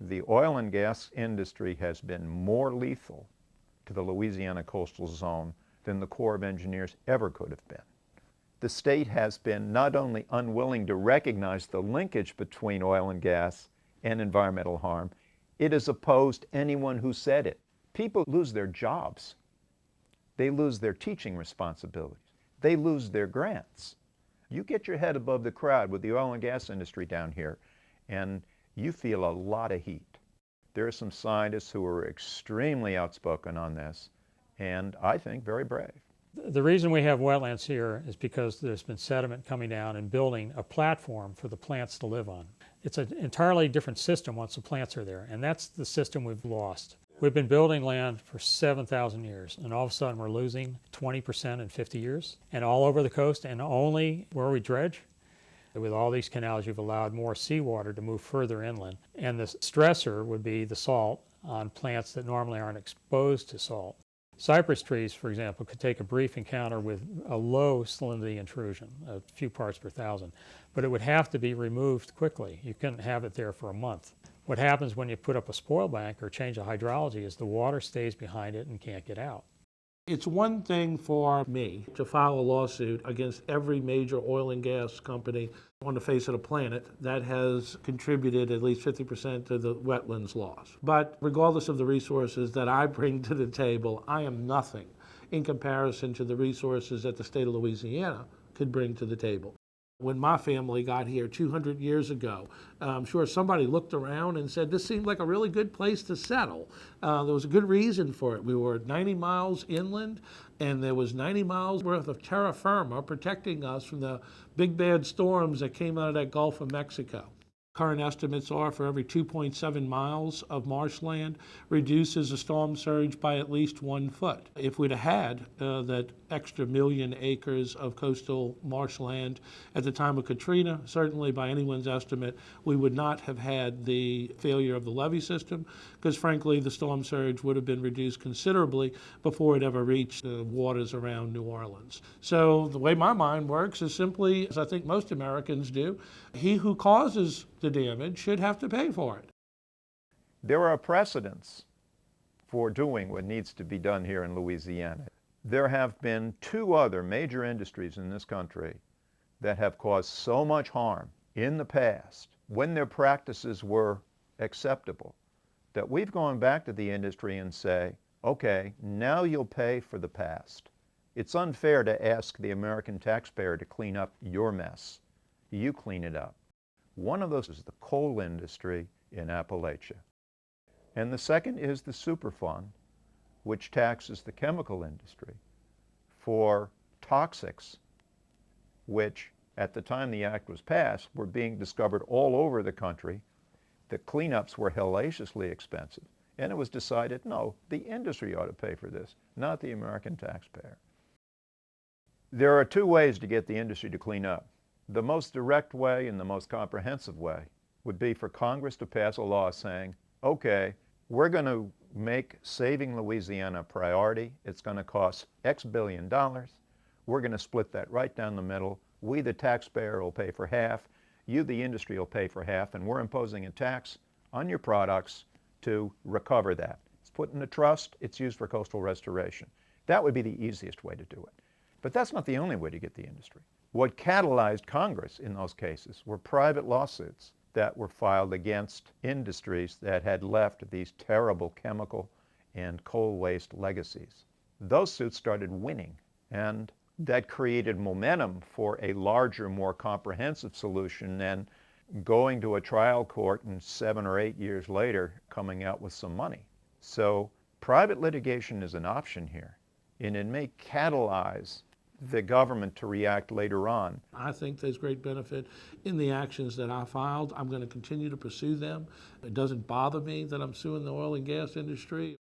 The oil and gas industry has been more lethal to the Louisiana coastal zone than the Corps of Engineers ever could have been. The state has been not only unwilling to recognize the linkage between oil and gas and environmental harm, it has opposed anyone who said it. People lose their jobs. They lose their teaching responsibilities. They lose their grants. You get your head above the crowd with the oil and gas industry down here, and you feel a lot of heat. There are some scientists who are extremely outspoken on this, and I think very brave. The reason we have wetlands here is because there's been sediment coming down and building a platform for the plants to live on. It's an entirely different system once the plants are there, and that's the system we've lost. We've been building land for 7,000 years, and all of a sudden we're losing 20% in 50 years, and all over the coast, and only where we dredge. With all these canals, you've allowed more seawater to move further inland, and the stressor would be the salt on plants that normally aren't exposed to salt. Cypress trees, for example, could take a brief encounter with a low salinity intrusion, a few parts per thousand, but it would have to be removed quickly. You couldn't have it there for a month. What happens when you put up a spoil bank or change the hydrology is the water stays behind it and can't get out. It's one thing for me to file a lawsuit against every major oil and gas company on the face of the planet that has contributed at least 50% to the wetlands loss. But regardless of the resources that I bring to the table, I am nothing in comparison to the resources that the state of Louisiana could bring to the table. When my family got here 200 years ago, I'm sure somebody looked around and said, this seemed like a really good place to settle. There was a good reason for it. We were 90 miles inland, and there was 90 miles worth of terra firma protecting us from the big bad storms that came out of that Gulf of Mexico. Current estimates are for every 2.7 miles of marshland reduces the storm surge by at least 1 foot. If we'd have had that extra 1 million acres of coastal marshland at the time of Katrina, certainly by anyone's estimate, we would not have had the failure of the levee system, because frankly the storm surge would have been reduced considerably before it ever reached the waters around New Orleans. So the way my mind works is simply, as I think most Americans do, he who causes the damage should have to pay for it. There are precedents for doing what needs to be done here in Louisiana. There have been 2 other major industries in this country that have caused so much harm in the past when their practices were acceptable that we've gone back to the industry and say, okay, now you'll pay for the past. It's unfair to ask the American taxpayer to clean up your mess. You clean it up. One of those is the coal industry in Appalachia. And the second is the Superfund, which taxes the chemical industry for toxics, which at the time the act was passed were being discovered all over the country. The cleanups were hellaciously expensive. And it was decided, no, the industry ought to pay for this, not the American taxpayer. There are 2 ways to get the industry to clean up. The most direct way and the most comprehensive way would be for Congress to pass a law saying, okay, we're going to make saving Louisiana a priority. It's going to cost X billion dollars. We're going to split that right down the middle. We, the taxpayer, will pay for half. You, the industry, will pay for half. And we're imposing a tax on your products to recover that. It's put in a trust. It's used for coastal restoration. That would be the easiest way to do it. But that's not the only way to get the industry. What catalyzed Congress in those cases were private lawsuits that were filed against industries that had left these terrible chemical and coal waste legacies. Those suits started winning, and that created momentum for a larger, more comprehensive solution than going to a trial court and 7 or 8 years later coming out with some money. So private litigation is an option here, and it may catalyze the government to react later on. I think there's great benefit in the actions that I filed. I'm going to continue to pursue them. It doesn't bother me that I'm suing the oil and gas industry.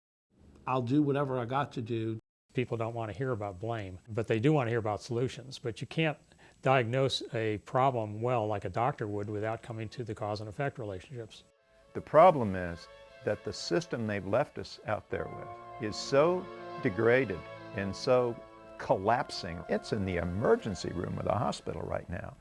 I'll do whatever I got to do. People don't want to hear about blame, but they do want to hear about solutions. But you can't diagnose a problem well like a doctor would without coming to the cause and effect relationships. The problem is that the system they've left us out there with is so degraded and so collapsing. It's in the emergency room of the hospital right now.